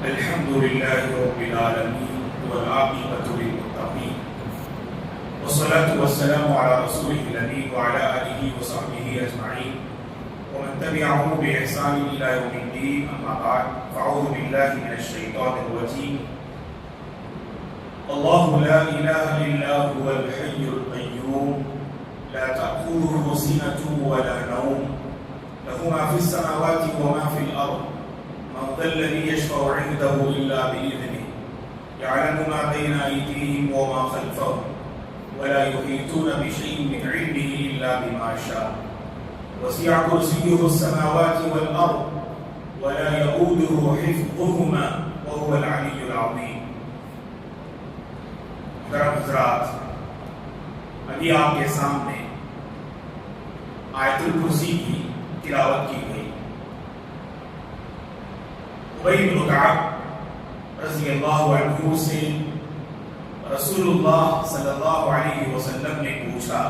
الحمد لله رب العالمين والعاقبة للمتقين والصلاة والسلام على رسوله الأمين وعلى آله وصحبه أجمعين ومن تبعهم بإحسان إلى يوم الدين. أما بعد فأعوذ بالله من الشيطان الرجيم. الله لا إله إلا هو الحي القيوم لا تأخذه سنة ولا نوم له ما في السماوات وما في الأرض من ذا الذي يشفع عنده إلا بإذنه يعلم ما بين أيديهم وما خلفهم ولا يحيطون بشيء من علمه إلا بما شاء وسع كرسيه السماوات والأرض ولا يؤوده حفظهما وهو العلي العظيم. محترم حضرات، ابھی آپ کے سامنے آیت الکرسی کی تلاوت کی گئی. ابی بن کعب رضی اللہ عنہ سے رسول اللہ صلی اللہ علیہ وسلم نے پوچھا،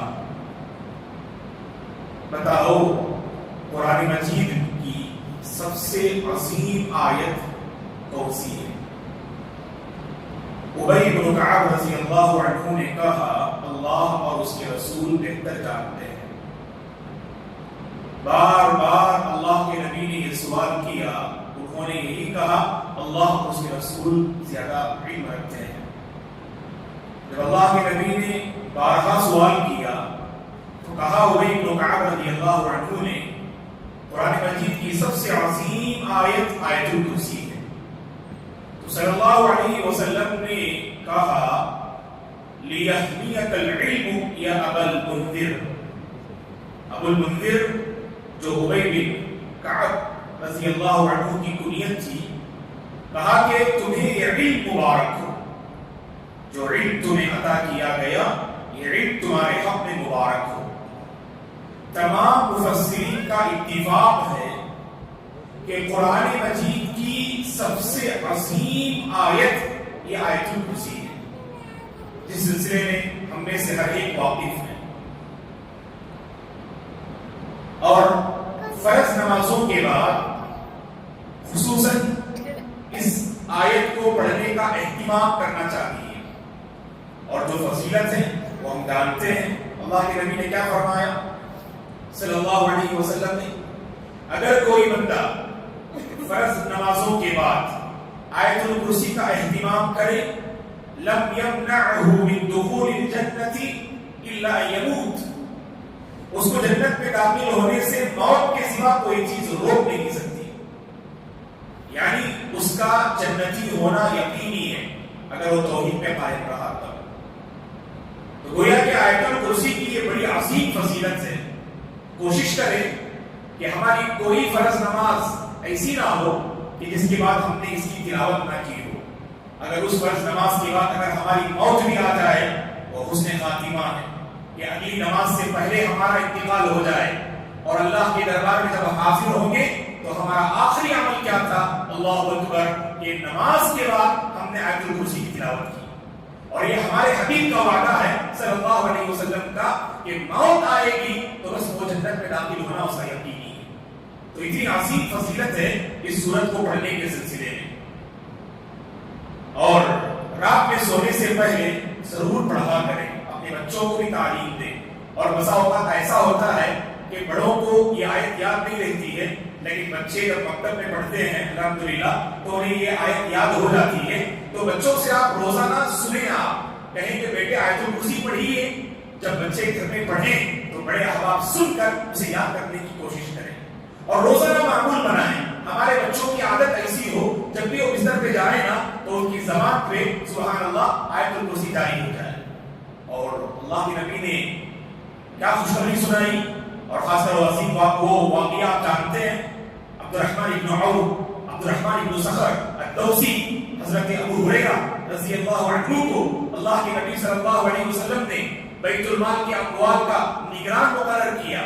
بتاؤ قرآن مجید کی سب سے عظیم آیت کون سی ہے؟ ابی بن کعب رضی اللہ عنہ نے کہا، اللہ اور اس کے رسول بہتر جانتے ہیں. بار بار اللہ کے نبی نے یہ سوال کیا، انہوں نے یہی کہا اللہ اور اس کے رسول زیادہ علم رکھتے ہیں. جب اللہ کے نبی نے بارہا سوال کیا تو کہا ابی بن کعب رضی اللہ عنہ نے قرآن مجید کی سب سے عظیم آیت آیت الکرسی ہے. تو صلی اللہ علیہ وسلم نے کہا، لِيَحْمِيَكَ الْعِلْمُ يَا أَبَا الْمُنذِرِ. ابو المنذر جو ابی بن کعب رضی اللہ عنہ کی کنیت تھی، کہا کہ تمہیں یہ علم مبارک ہو، جو علم تمہیں عطا کیا گیا یہ علم تمہارے حق میں مبارک ہو. تمام مفسرین کا اتفاق ہے کہ قرآن مجید کی سب سے عظیم آیت یہ آیت الکرسی ہے، جس سلسلے میں ہم میں سے ہر ایک واقف ہے. اور فرض نمازوں کے بعد خصوصاً اس آیت کو پڑھنے کا اہتمام کرنا چاہیے. اور جو فضیلت ہے وہ ہم جانتے ہیں. اللہ کے نبی نے کیا فرمایا صلی اللہ علیہ وسلم نے، اگر کوئی بندہ فرض نمازوں کے بعد آیت الکرسی کا اہتمام کرے، لم یمنعہ من دخول الجنت الا یموت، اس کو جنت میں داخل ہونے سے موت کے سوا کوئی چیز روک نہیں سکتی. یعنی اس کا جنتی ہونا یقینی ہے اگر وہ توحید پہ قائم رہا تب. تو گویا کہ آیت الکرسی کی یہ بڑی عظیم فضیلت ہے. کوشش کریں کہ ہماری کوئی فرض نماز ایسی نہ ہو کہ جس کے بعد ہم نے اس کی تلاوت نہ کی ہو. اگر اس فرض نماز کے بعد اگر ہماری موت بھی آ جائے وہ حسن خاتمہ ہے کہ اگلی نماز سے پہلے ہمارا انتقال ہو جائے اور اللہ کے دربار میں جب حاضر ہوں گے تو ہمارا آخری عمل کیا تھا؟ اللہ اکبر، کہ نماز کے بعد ہم نے آیت الکرسی کی تلاوت کی. اور یہ ہمارے حبیب کا وعدہ ہے صلی اللہ علیہ وسلم کا کہ موت آئے گی تو بس وہ جنت میں داخل ہونا اس کا یقینی ہے. تو اتنی عظیم فضیلت ہے اس سورت کو پڑھنے کے سلسلے میں. اور رات میں سونے سے پہلے ضرور پڑھا کریں، اپنے بچوں کو بھی تعلیم دیں. اور بسا اوقات ایسا ہوتا ہے کہ بڑوں کو یہ آیت یاد نہیں رہتی ہے، لیکن بچے جب مکتب میں پڑھتے ہیں الحمدللہ تو انہیں یہ آیت یاد ہو جاتی ہے. تو بچوں سے آپ روزانہ سنیں، آپ کہیں کہ بیٹے آیت الکرسی پڑھیے. جب بچے گھر میں پڑھیں تو بڑے احباب سن کر اسے یاد کرنے کی کوشش کریں اور روزانہ معمول بنائیں. ہمارے بچوں کی عادت ایسی ہو جب بھی وہ بستر پہ جائیں نا تو ان کی زبان پہ سبحان اللہ آیت الکرسی جاری ہو جائے. اور اللہ کے نبی نے کیا خوشخبری سنائی، اور خاص کر عظیم وہ واقعہ آپ جانتے ہیں، عبد الرحمن ابن عوف، عبد الرحمن ابن صخر الدوسی، حضرت ابو ہریرہ رضی اللہ عنہ کو اللہ کے نبی صلی اللہ علیہ وسلم نے بیت المال کے اموال کا نگران مقرر کیا.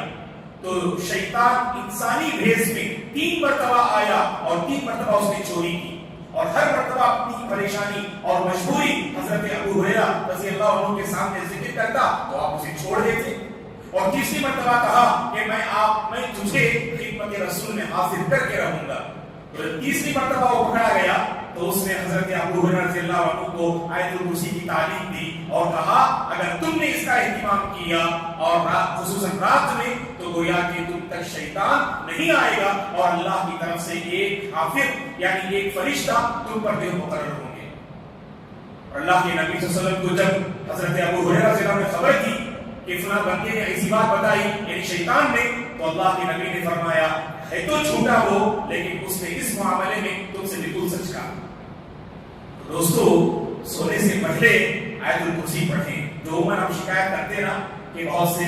تو شیطان انسانی بھیس میں 3 مرتبہ آیا اور 3 مرتبہ اس نے چوری کی، اور ہر مرتبہ اپنی پریشانی اور مجبوری حضرت ابو ہریرہ رضی اللہ عنہ کے سامنے ذکر کرتا تو آپ اسے چھوڑ دیتے. اور تیسری مرتبہ کہا کہ میں تجھے خدمت رسول میں حاضر کر کے رہوں گا. تو تیسری مرتبہ وہ پکڑا گیا تو اس نے حضرت ابو ہریرہ رضی اللہ عنہ کو آیت الکرسی کی تعلیم دی اور کہا اگر تم نے اس کا اہتمام کیا اور خصوصاً رات میں تو گویا کہ تم تک شیطان نہیں آئے گا اور اللہ کی طرف سے ایک حافظ یعنی ایک فرشتہ تم پر بھی مقرر ہوں گے. اور اللہ کے نبی صلی اللہ علیہ وسلم کو جب حضرت ابو ہریرہ رضی اللہ عنہ نے خبر دی کہ فلاں بندے نے ایسی بات بتائی یعنی شیطان نے, تو اللہ کے نبی نے فرمایا ہے تو چھوٹا ہو لیکن اس نے اس معاملے میں تم سے بالکل سچ کہا. دوستو سونے سے پہلے آیت الکرسی پڑھیں. جو عموماً ہم شکایت کرتے نا کہ بہت سے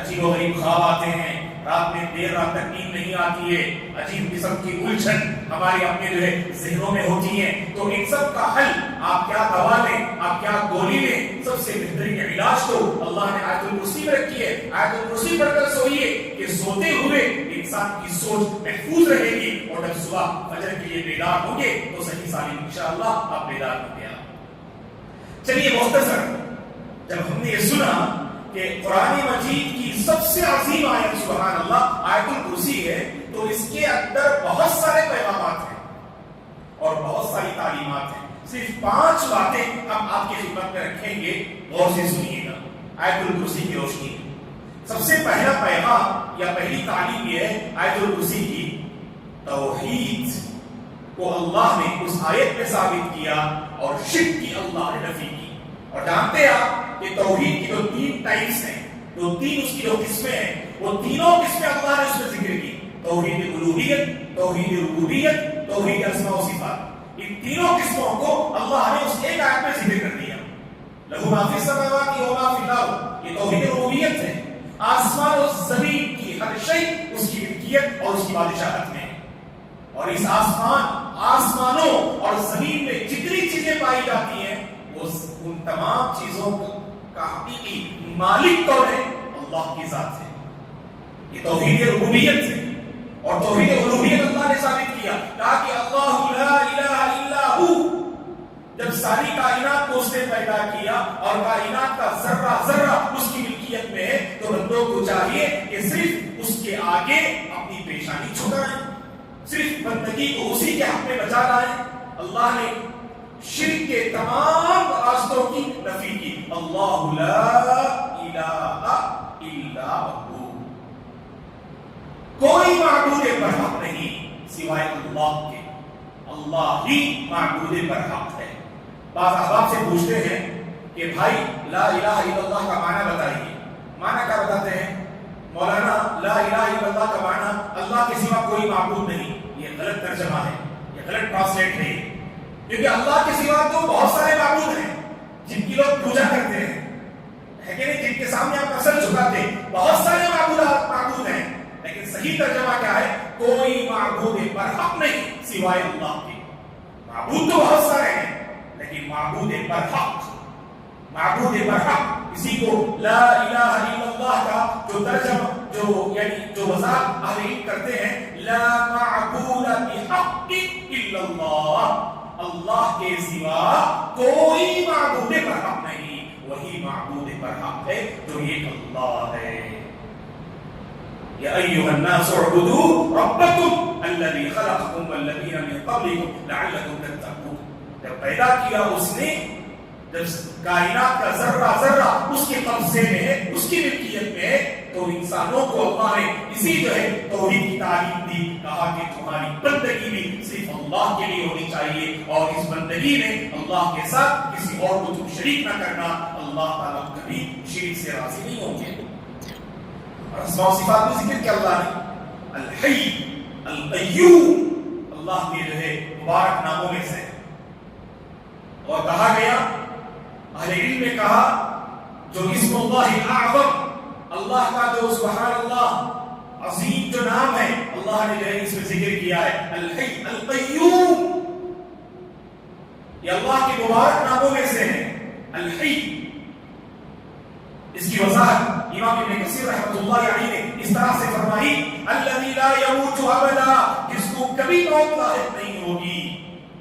عجیب و غریب خواب آتے ہیں, رات میں دیر رات تک نیند نہیں آتی ہے, عجیب قسم کی الجھن ہمارے اپنے جو ہے ذہنوں میں ہوتی ہیں, تو ان سب کا حل آپ کیا دوا لیں, آپ کیا گولی لیں, سب سے بہترین علاج تو اللہ نے آیت الکرسی میں رکھی ہے. آیت الکرسی پڑھ کر سوئیے کہ سوتے ہوئے انسان کی سوچ محفوظ رہے گی اور جب صبح فجر کے لیے بیدار ہوں گے تو صحیح سالم انشاءاللہ آپ بیدار ہوں گے. چلیے مختصر, جب ہم نے یہ سنا کہ قرآن مجید کی سب سے عظیم آیت سبحان اللہ آیت الکرسی ہے, تو اس کے اندر بہت سارے پیغامات ہیں اور بہت ساری تعلیمات ہیں. صرف 5 باتیں ہم آپ کی خدمت میں رکھیں گے, غور سے سنیے گا آیت الکرسی کی روشنی میں. سب سے پہلا پیغام یا پہلی تعلیم یہ ہے آیت الکرسی کی توحید کو اللہ نے اس آیت میں ثابت کیا اور شرک کی اللہ نے نفی کی. اور جانتے ہیں آپ کہ توحید کی جو 3 ٹائپس ہیں, جو 3 اس کی جو قسمیں ہیں, وہ تینوں قسمیں اللہ نے اس میں ذکر کی. توحید الوہیت, توحید ربوبیت, توحید اسماء و صفات. ان تینوں قسموں کو اللہ نے اس ایک آیت میں ذکر کر دیا. لہو ما فی السماوات و ما فی الارض, یہ توحید ربوبیت ہے. آسمان و زمین کی ہر شے اس کی ملکیت اور اس کی بادشاہت میں, اور اس آسمانوں اور زمین میں جتنی چیزیں پائی جاتی ہیں وہ ان تمام چیزوں کا حقیقی مالک کون ہے؟ اللہ کی ذات ہے. یہ توحید ربوبیت ہے. اور توحید الوہیت اللہ نے ثابت کیا, کہا کہ اللہ لا الہ الا ہو. جب ساری کائنات کو اس نے پیدا کیا اور کائنات کا ذرہ ذرہ اس کی ملکیت میں ہے, تو بندوں کو چاہیے کہ صرف اس کے آگے اپنی پیشانی جھکائیں, صرف بندگی کو اسی کے حق میں بچا لائیں. اللہ نے شرک کے تمام راستوں کی نفی کی. اللہ لا الہ الا ہو, کوئی معبود برحق نہیں سوائے اللہ کے, اللہ ہی معبود برحق ہے. بعض احباب سے پوچھتے ہیں کہ بھائی لا الہ الا اللہ کا معنی بتائیے. معنی کیا بتاتے ہیں مولانا؟ لا الہ الا اللہ کا معنی اللہ کے سوا کوئی معبود نہیں. یہ غلط ترجمہ ہے, یہ غلط ٹرانسلیٹ ہے, کیونکہ اللہ کے سوا تو بہت سارے معبود ہیں جن کی لوگ پوجا کرتے ہیں, ہے کہ نہیں, جن کے سامنے آپ سر جھکاتے ہیں. بہت سارے معبود ہیں, لیکن صحیح ترجمہ کیا ہے؟ کوئی معبود برحق نہیں سوائے اللہ کے. معبود تو بہت سارے ہیں لیکن معبود برحق اسی کو لا الہ الا اللہ کا جو ترجمہ جو وضاحت اہل علم کرتے ہیں, لا معبود بحق الا اللہ, اللہ کے سوا کوئی معبود برحق نہیں, وہی معبود برحق ہے جو ایک اللہ ہے. یا ایھا الناس اعبدوا ربکم الذی خلقکم والذین من قبلکم لعلکم تتقون. جب پیدا کیا اس نے, جب کائنات کا ذرہ ذرہ اس کے قبضے میں ہے, اس کی ملکیت میں ہے, تو انسانوں کو اللہ نے اسی جو ہے توحید کی تعلیم دی. کہا کہ تمہاری بندگی بھی صرف اللہ کے لیے ہونی چاہیے اور اس بندگی میں اللہ کے ساتھ کسی اور کو تم شریک نہ کرنا. اللہ تعالیٰ کبھی شریک سے راضی نہیں ہوں گے. اور اسماء و صفات میں ذکر کیا اللہ نے, الحی القیوم, اللہ کے جو ہے مبارک ناموں میں سے. اور کہا گیا, اہل علم نے کہا جو اسم اللہ اعظم, اللہ کا جو سبحان اللہ عظیم جو نام ہے, اللہ نے جو ہے اس میں ذکر کیا ہے الحی القیوم. یہ اللہ کے مبارک ناموں میں سے ہے الحی. اس کی وضاحت امام ابن کثیر رحمۃ اللہ علیہ نے اس طرح سے فرمائی, الذی لا یموت ابدا, جس کو کبھی موت لاحق نہیں ہوگی.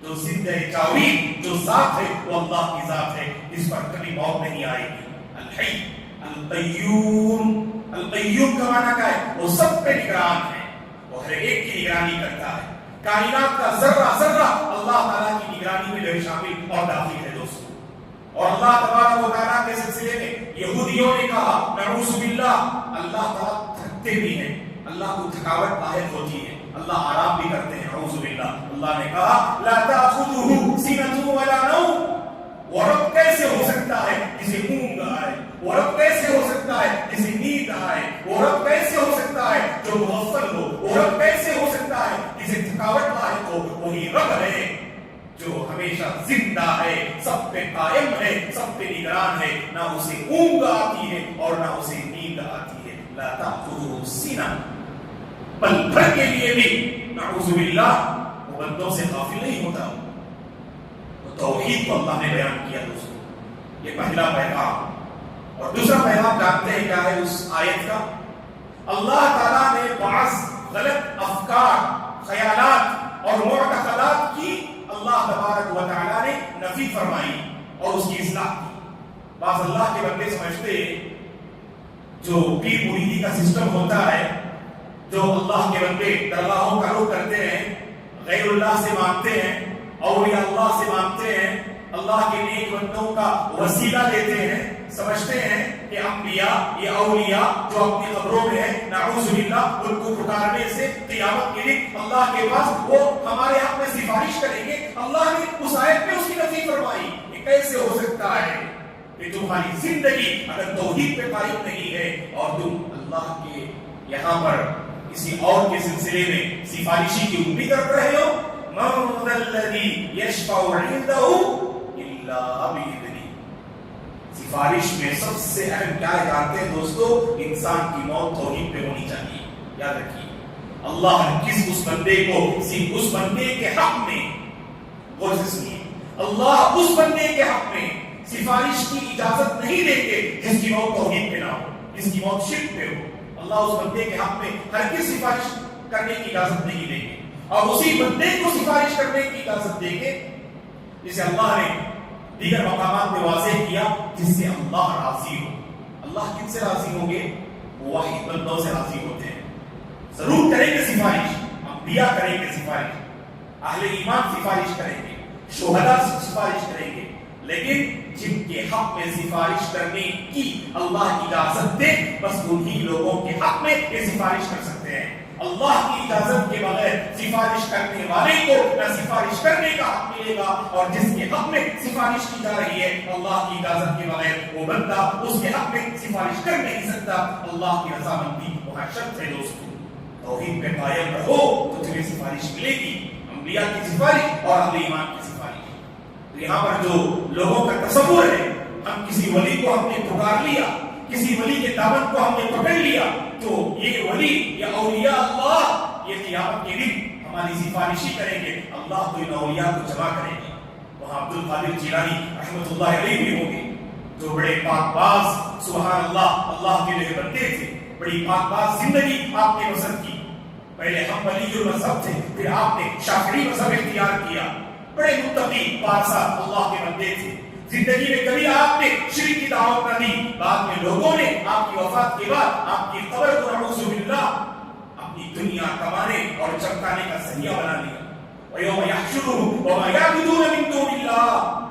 جو زندہ جاوید جو ذات ہے وہ اللہ کی ذات ہے, اس پر کبھی موت نہیں آئے گی. الحی القیوم, القیوم کا معنی کیا ہے؟ وہ سب پہ نگران ہے, وہ ہر ایک کی نگرانی کرتا ہے. کائنات کا ذرہ ذرہ اللہ تعالیٰ کی نگرانی میں جو ہے شامل اور داخل ہے دوستو. اور اللہ تبارک و تعالیٰ کے سلسلے میں یہودیوں نے کہا نعوذ باللہ اللہ تعالیٰ تھکتے بھی ہیں, اللہ کو تھکاوٹ لاحق ہوتی ہے, اللہ آرام بھی کرتے ہیں, نعوذ باللہ. اللہ نے کہا لا تأخذه سنة ولا نوم. وہ رب کیسے ہو سکتا ہے جسے اونگ آئے, وہ رب کیسے ہو سکتا ہے جسے نیند آئے, وہ رب کیسے ہو سکتا ہے جو مغفل ہو, وہ رب کیسے ہو سکتا ہے جسے تھکاوٹ لاحق ہو. وہی رب ہے جو ہمیشہ زندہ ہے, سب پہ قائم ہے, سب پہ نگران ہے, نہ اسے اونگ آتی ہے اور نہ اسے نیند آتی ہے. لا تأخذه سنة, پل بھر کے لیے بھی نعوذ باللہ وہ بندوں سے غافل نہیں ہوتا. توحید کو اللہ نے بیان کیا دوستو, یہ پہلا پیغام. اور دوسرا پیغام جانتے ہیں کیا ہے اس آیت کا؟ اللہ تعالیٰ نے بعض غلط افکار, خیالات اور معتقدات کی اللہ تبارک و تعالیٰ نے نفی فرمائی اور اس کی اصلاح کی. بعض اللہ کے بندے سمجھتے ہیں جو پیر مریدی کا سسٹم ہوتا ہے, جو اللہ کے بندے درگاہوں کا رخ کرتے ہیں, غیر اللہ سے مانگتے ہیں, اولیاء اللہ سے مانگتے ہیں, اللہ کے نیک بندوں کا وسیلہ لیتے ہیں, سمجھتے ہیں کہ انبیاء یہ اولیاء جو اپنی قبروں میں ہیں نعوذ باللہ ان کو پکارنے سے قیامت کے دن اللہ کے پاس وہ ہمارے حق میں سفارش کریں گے. اللہ نے اس آیت میں اس کی نفی فرمائی. یہ کیسے ہو سکتا ہے کہ تمہاری زندگی اگر توحید پہ قائم نہیں ہے اور تم اللہ کے یہاں پر کسی اور کے سلسلے میں سفارشی کی امید رکھ رہے ہو. من ذا الذی یشفع عنده الا بإذنہ. سفارش میں سب سے اہم کیا جانتے ہیں دوستو؟ انسان کی موت توحید پہ ہونی چاہیے. یاد رکھیے اللہ کس اس بندے کو صرف اس بندے کے حق میں, غور سے سنیے, اللہ اس بندے کے حق میں سفارش کی اجازت نہیں دیں گے جس کی موت توحید پہ نہ ہو, جس کی موت شرک پہ ہو. اللہ اس بندے کے حق میں ہرگز سفارش کرنے کی اجازت نہیں دیں گے اور اسی بندے کو سفارش کرنے کی اجازت دیں گے جسے اللہ نے دیگر مقامات میں واضح کیا جس سے اللہ راضی ہو. اللہ کن سے راضی ہوں گے؟ واحد بندوں سے راضی ہوتے ہیں. ضرور کریں گے سفارش, انبیاء کریں گے سفارش, اہل ایمان سفارش کریں گے, شہداء سفارش کریں گے, لیکن جن کے حق میں سفارش کرنے کی اللہ اجازت دے بس انہی لوگوں کے حق میں یہ سفارش کر سکتے ہیں. اللہ کی اجازت کے بغیر سفارش کرنے والے کو نہ سفارش کرنے کا حق ملے گا, اور جس کے حق میں سفارش کی جا رہی ہے اللہ کی اجازت کے بغیر وہ بندہ اس کے حق میں سفارش کر نہیں سکتا. اللہ کی رضامندی وہاں شرط ہے دوستو. توحید پہ قائم رہو تو تمہیں سفارش ملے گی, انبیاء کی سفارش اور اہل ایمان کی سفارش. تو یہاں پر جو لوگوں کا تصور ہے ہم کسی ولی کو ہم نے پکار لیا, کسی ولی کے دامن کو ہم نے پکڑ لیا تو یہ ولی یا اولیاء اللہ یہ قیامت کے دن ہماری سفارشی کریں گے. اللہ تو ان اولیاء کو جمع کریں گے. وہاں عبد القادر جیلانی رحمۃ اللہ علیہ بھی ہوں گے جو بڑے پاک باز, سبحان اللہ, اللہ کے جو بندے تھے, بڑی پاک باز زندگی آپ نے بسر کی. پہلے ہم ولی مذہب تھے, پھر آپ نے شافعی مذہب اختیار کیا. بڑے متقی پارسا اللہ کے بندے تھے. زندگی میں کبھی آپ نے شرک کی دعوت نہ دی. بعد میں لوگوں نے آپ کی وفات کے بعد آپ کی قبر کو نعوذ باللہ اپنی دنیا کمانے اور چمکانے کا ذریعہ بنا لیا. وَيَوْمَ يَحْشُرُهُمْ وَمَا يَعْبُدُونَ مِن دُونِ اللَّهِ.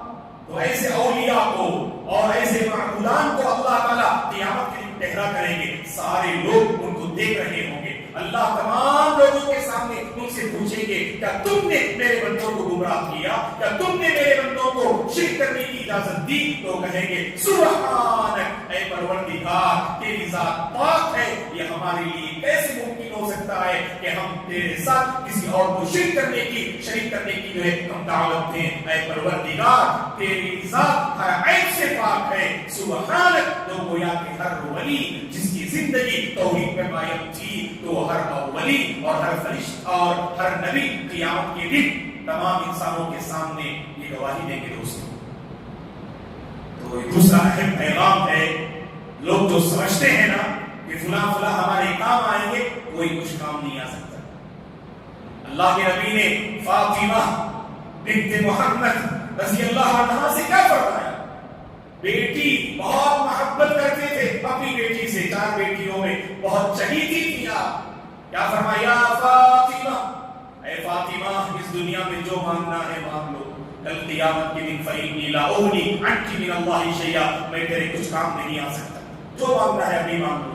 تو ایسے اولیاء کو اور ایسے معبودان کو اللہ تعالیٰ قیامت کے دن ٹھہرا کریں گے. سارے لوگ ان کو دیکھ رہے ہوں گے. اللہ تمام لوگوں کے سامنے ان سے پوچھیں گے کیا تم نے میرے بندوں کو گمراہ کیا, کیا تم نے میرے بندوں کو شرک کرنے کی اجازت دی؟ تو کہیں گے سبحانک, اے پروردگار تیری ذات پاک ہے, یہ ہمارے لیے کیسے ممکن ہو سکتا ہے کہ ہم تیرے ساتھ کسی اور کو شرک کرنے کی جو ہے ہم دعوت دیں. اے پروردگار تیری ذات ہر عیب سے پاک ہے. سبحانک, تو گویا کہ ہر ولی جس کی زندگی توحید پہ قائم تھی تو ہر ولی اور ہر فرشتہ اور ہر نبی قیامت کے دن تمام انسانوں کے سامنے یہ گواہی دیں گے دوستوں. تو دوسرا اہم پیغام ہے, لوگ جو سمجھتے ہیں نا کہ فلاں فلاں ہمارے کام آئیں گے, کوئی کچھ کام نہیں آ سکتا. اللہ کے نبی نے فاطمہ بنت محمد رضی اللہ عنہا سے کیا فرمایا؟ بیٹی بہت محبت کرتے تھے اپنی بیٹی سے, 4 بیٹیوں میں بہت چہیتی تھی آپ. کیا فرمایا؟ فاطمہ, اے فاطمہ دنیا میں جو مانگنا ہے مانگ لو، کل قیامت کے دن فإنی لا اغنی عنک من اللہ شیئا، میں تیرے کچھ کام نہیں آ سکتا، جو مانگنا ہے ابھی مانگ لو۔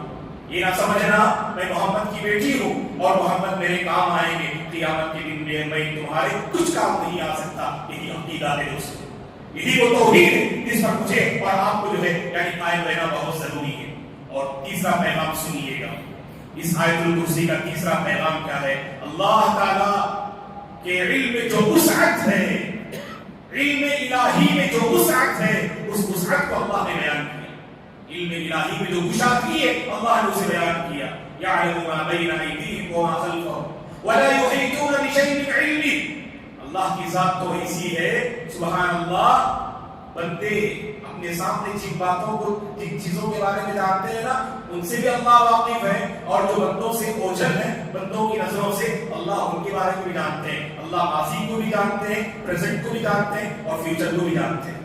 یہ نہ سمجھنا میں محمد کی بیٹی ہوں اور محمد میرے کام آئیں گے، قیامت کے دن میں تمہارے کچھ کام نہیں آ سکتا۔ یہی عقیدہ ہے دوستو، یہی وہ توحید ہے جس پر مجھے اور آپ کو جو ہے یعنی قائم رہنا بہت ضروری ہے۔ اور تیسرا پیغام سنیے گا، اس آیت الکرسی کا تیسرا پیغام کیا ہے؟ اللہ تعالی کے علم میں جو وسعت ہے، علم الہی میں جو وسعت ہے، اس وسعت کو اللہ نے بیان کیا۔ علم الہی میں جو گشادگی ہے اللہ نے اسے بیان کیا۔ یعلم ما بین ایدیہم وما خلفہم ولا یحیطون بشیء من علمہ۔ اللہ کی ذات تو ایسی ہے سبحان اللہ، بندے اپنے سامنے جن باتوں کو جن چیزوں کے بارے میں جانتے ہیں نا ان سے بھی اللہ واقف ہے، اور جو بندوں سے اوجھل ہیں بندوں کی نظروں سے اللہ ان کے بارے میں بھی جانتے ہیں۔ اللہ ماضی کو بھی جانتے ہیں، پریزنٹ کو بھی جانتے ہیں اور فیوچر کو بھی جانتے ہیں۔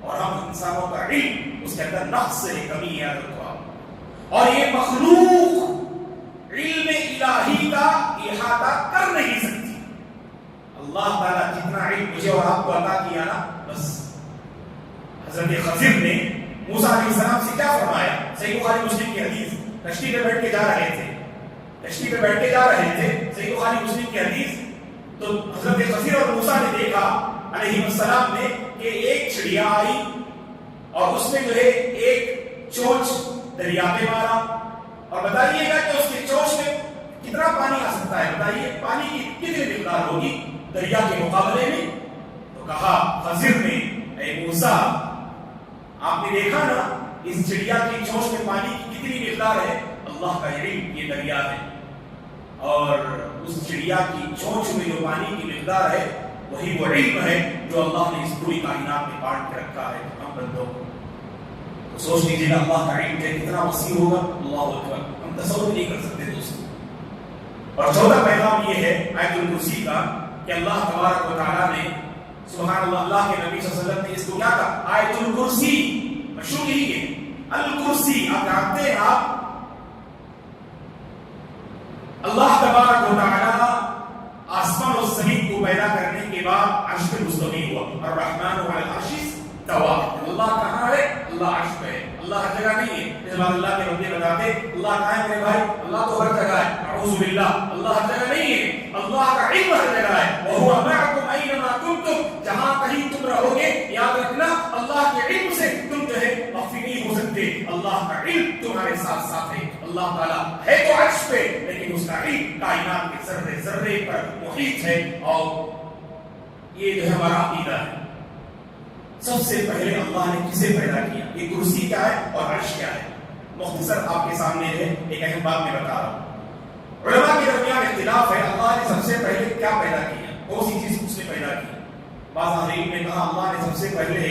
اور ہم انسانوں کا علم اس کے اندر نقص ہے، کمی ہے اور یہ مخلوق علم الہی کا احاطہ کر نہیں سکتی۔ اللہ تعالیٰ جتنا علم مجھے اور آپ کو عطا کیا نا، بس حضرت خضر نے موسیٰ علیہ السلام سے کیا فرمایا؟ صحیح بخاری مسلم کی حدیث، کشتی پہ بیٹھ کے جا رہے تھے، صحیح بخاری مسلم کی حدیث، تو حضرت خضر اور موسیٰ نے دیکھا علیہ السلام نے کہ ایک چڑیا آئی اور اس نے جو ہے ایک چونچ دریا میں مارا، اور بتائیے گا کہ اس کی چونچ میں کتنا پانی آ سکتا ہے؟ بتائیے پانی کی کتنی مقدار ہوگی دریا کے مقابلے میں؟ تو کہا خضر نے اے موسیٰ آپ نے دیکھا نا اس چڑیا کی چونچ میں پانی کی کتنی مقدار ہے؟ اللہ کا علم یہ دریا ہے، اور اس چڑیا کی چونچ میں جو پانی کی مقدار ہے وہی وہ علم ہے جو اللہ نے اس پوری کائنات میں بانٹ کے رکھا ہے ہم بندوں کو۔ تو سوچ لیجیے گا اللہ کا علم کتنا وسیع ہوگا، اللہ اکبر، ہم تصور نہیں کر سکتے دوستو۔ اور چوتھا پیغام یہ ہے آیت الکرسی کا کہ اللہ تبارک و تعالیٰ نے سبحان اللہ، اللہ کے نبی صلی اللہ علیہ وسلم نے اس کو کیا کہا؟ آیت الکرسی، مشہور یہی ہے الکرسی۔ آپ جانتے ہیں آپ اللہ تبارک و تعالیٰ آسمان اور زمین کو پیدا کرنے کے بعد عرش پہ مستوی ہوا، الرحمن علی العرش استوى۔ اللہ کہاں ہے؟ اللہ عرش پہ ہے، اللہ ہر جگہ نہیں ہے۔ اس بات اللہ کے بندے بتاتے اللہ کہاں ہے میرے بھائی؟ اللہ تو ہر جگہ ہے، اعوذ باللہ، اللہ ہر جگہ نہیں ہے، اللہ کا علم ہر جگہ ہے۔ وهو معكم اينما كنتم، جہاں کہیں تم رہو گے یاد رکھنا اللہ کے علم سے تم جو ہے مخفی نہیں ہو سکتے، اللہ کا علم تمہارے ساتھ ساتھ ہے۔ اللہ تعالیٰ ہے تو عرش پہ لیکن اس کا علم کائنات کے ذرے ذرے پر محیط ہے، اور یہ جو ہے ہمارا عقیدہ ہے۔ سب سے پہلے اللہ نے کسے پیدا کیا؟ یہ کرسی کیا ہے اور عرش کیا ہے؟ مختصر آپ کے سامنے ہے ایک اہم بات میں بتا رہا ہوں۔ علماء کے درمیان اختلاف ہے اللہ نے سب سے پہلے کیا پیدا کیا، کون سی چیز اس نے پیدا کی؟ بعض اہل نے کہا اللہ نے سب سے پہلے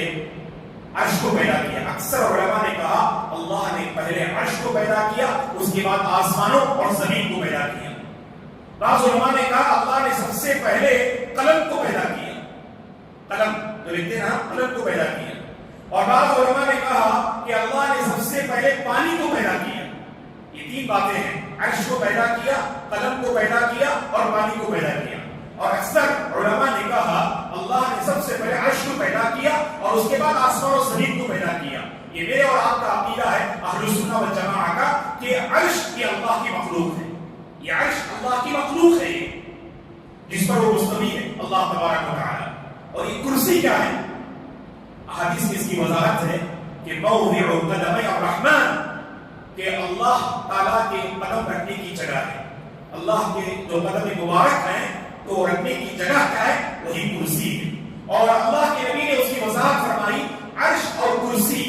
عرش کو پیدا کیا، اکثر علماء نے کہا اللہ نے پہلے عرش کو پیدا کیا اس کے بعد آسمانوں اور زمین کو پیدا کیا۔ بعض علماء نے کہا اللہ نے سب سے پہلے قلم کو پیدا کیا، قلم جو لکھتے ہیں قلم کو پیدا کیا، اور بعض علماء نے کہا کہ اللہ نے سب سے پہلے پانی کو پیدا کیا۔ یہ تین باتیں ہیں، عرش کو پیدا کیا، قلم کو پیدا کیا اور پانی کو پیدا کیا۔ اور اکثر علماء نے کہا اللہ نے سب سے پہلے عرش کو پیدا کیا اور اس کے بعد آسمان اور زمین کو پیدا کیا۔ یہ میرے اور آپ کا عقیدہ ہے اہل سنت والجماعہ کا کہ عرش یہ اللہ کی مخلوق ہے، یہ عرش اللہ کی مخلوق ہے جس پر وہ مستوی ہے اللہ تبارک و تعالی۔ اور یہ کرسی کیا ہے؟ احادیث میں اس کی وضاحت ہے کہ موضع قدمي الرحمن، کہ اللہ تعالیٰ کے قدم رکھنے کی جگہ ہے، اللہ کے جو قدم مبارک ہیں تو رکھنے کی جگہ کیا ہے؟ وہی کرسی ہے۔ اور اللہ کے نبی نے اس کی وضاحت فرمائی عرش اور کرسی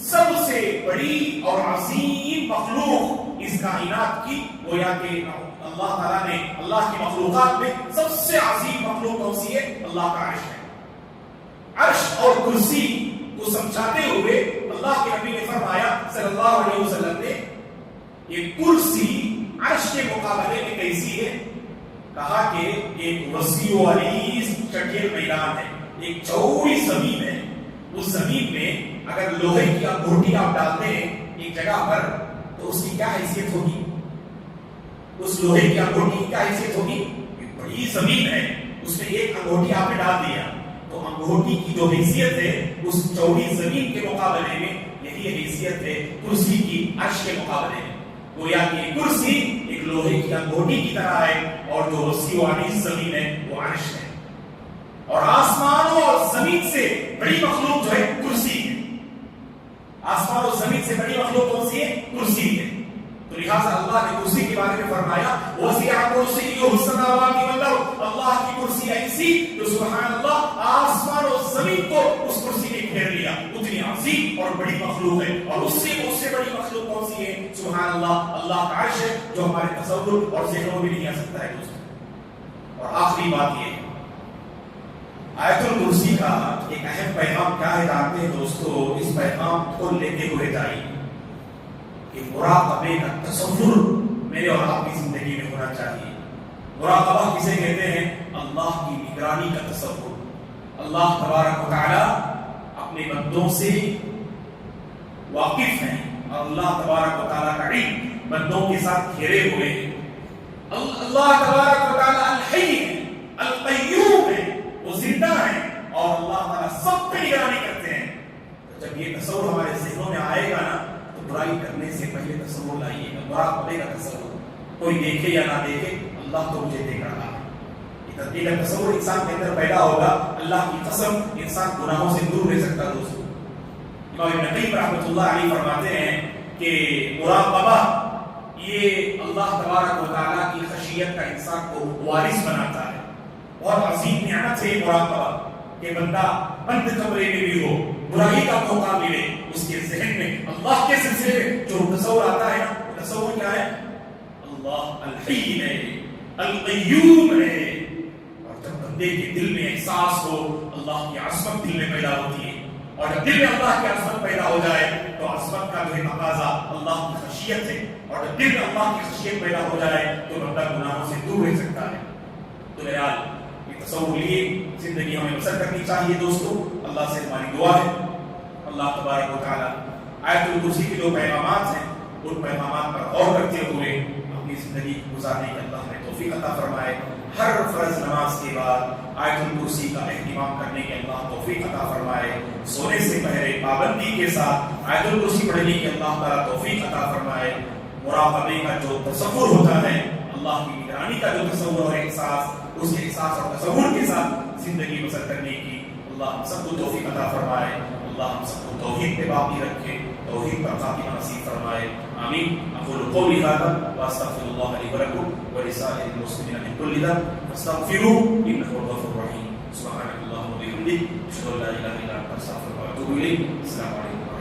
سب سے بڑی اور عظیم مخلوق اس کائنات کی، گویا کہ اللہ تعالیٰ نے اللہ کی مخلوقات میں سب سے عظیم مخلوق کون سی ہے؟ اللہ کا عرش ہے۔ عرش اور کرسی کو سمجھاتے ہوئے اللہ کے نبی نے فرمایا صلی اللہ علیہ وسلم نے یہ کرسی عرش کے مقابلے میں کیسی ہے؟ کہا کہ ایک وسیع و عریض چٹیل میدان ہے، ایک چوڑی زمین ہے، اس زمین میں اگر لوہے کی انگوٹھی آپ ڈالتے ہیں ایک جگہ پر تو اس کی کیا حیثیت ہوگی؟ اس لوہے کی انگوٹھی کی کیا حیثیت ہوگی؟ ایک بڑی زمین ہے، اس نے ایک انگوٹھی آپ نے ڈال دیا تو انگوٹھی کی جو حیثیت ہے اس چوڑی زمین کے مقابلے میں یہی حیثیت ہے کرسی کی عرش کے مقابلے میں. گویا کہ کرسی ایک لوہے کی انگوٹھی کی طرح ہے اور جو وسیع و عریض زمین ہے وہ عرش ہے. اور آسمانوں اور زمین سے بڑی مخلوق جو ہے کرسی ہے. آسمان اور زمین سے بڑی مخلوق کون سی ہے؟ کرسی ہے. تو لہٰذا اللہ نے کرسی کے بارے میں فرمایا وسیع کرسیہ السماوات والارض. اللہ کی کرسی ایسی جو سبحان اللہ آسمان اور زمین کو اس کرسی نے گھیر لیا. اتنی عظیم اور بڑی مخلوق ہے. اور اس سے بڑی مخلوق کون سی ہے؟ سبحان اللہ اللہ کا عرش ہے جو ہمارے تصور اور ذہنوں میں نہیں آ سکتا ہے دوستوں. اور آخری بات یہ ہے آیت الکرسی کا ایک اہم پیغام کیا ہے جانتے ہیں دوستو؟ اس پیغام کو لیتے ہوئے جائیے کہ مراقبے کا تصور میرے اور آپ کی زندگی میں ہونا چاہیے. مراقبہ کسے کہتے ہیں؟ اللہ کی نگرانی کا تصور. اللہ تبارک و تعالی اپنے بندوں سے واقف ہیں اور اللہ تبارک و تعالی کا علم بندوں کے ساتھ گھیرے ہوئے ہیں. اللہ تبارک و تعالی الحی ہے، القیوم ہے، وہ زندہ ہے اور اللہ تعالیٰ سب پہ نگرانی کرتے ہیں. تو جب یہ تصور ہمارے ذہنوں میں آئے گا نا تو برائی کرنے سے پہلے تصور لائیے گا، مراقبے کا تصور. کوئی دیکھے یا نہ دیکھے اللہ تو مجھے دیکھ رہا ہے. یہ تصور انسان کے اندر پیدا ہوگا. اللہ کی قسم انسان گناہوں سے دور رہ سکتا دوستو. امام ابن قیم رحمۃ اللہ علیہ فرماتے ہیں کہ مراقبہ یہ اللہ تبارک و تعالیٰ کی خشیت کا انسان کو وارث بناتا ہے. بہت عظیم نعمت ہے مراقبہ کہ بندہ بند کمرے میں بھی ہو برائی کا موقع ملے اس کے ذہن میں اللہ کے سلسلے میں جو تصور آتا ہے نا وہ تصور کیا ہے؟ اللہ الحی ہے، القیوم ہے. اور جب بندے کے دل میں احساس ہو اللہ کی عظمت دل میں پیدا ہوتی ہے اور جب دل میں اللہ کی عظمت پیدا ہو جائے تو عظمت کا جو ہے تقاضا اللہ کی خشیت ہے اور جب دل میں اللہ کی خشیت پیدا ہو جائے تو بندہ گناہوں سے دور رہ سکتا ہے. تو بہرحال تصور لیے زندگی ہمیں بسر کرنی چاہیے دوستو. اللہ سے ہماری دعا ہے اللہ تبارک و تعالی آیت الکرسی کے جو پیغامات ہیں ان پیغامات پر غور کرتے ہوئے اپنی زندگی گزارنے کی اللہ ہمیں توفیق عطا فرمائے. ہر فرض نماز کے بعد آیت الکرسی کا اہتمام کرنے کی اللہ توفیق عطا فرمائے. سونے سے پہلے پابندی کے ساتھ آیت الکرسی پڑھنے کی اللہ تعالیٰ توفیق عطا فرمائے. مراقبے کا جو تصور ہوتا ہے اللہ کی نگرانی کا جو تصور اور احساس اس کے احساس اور تصور کے ساتھ زندگی بسر کرنے کی اللہ ہم سب کو توفیق عطا فرمائے. اللہ ہم سب کو توحید پہ باقی رکھے، توحید پر خاتمہ نصیب فرمائے. آمین. اقول قولی ھذا واستغفر اللہ لی ولکم ولسائر المسلمین من کل ذنب فاستغفروه انہ هو الغفور الرحیم. سبحانک اللہم وبحمدک اشہد ان لا الہ الا انت استغفرک واتوب الیک. السلام علیکم.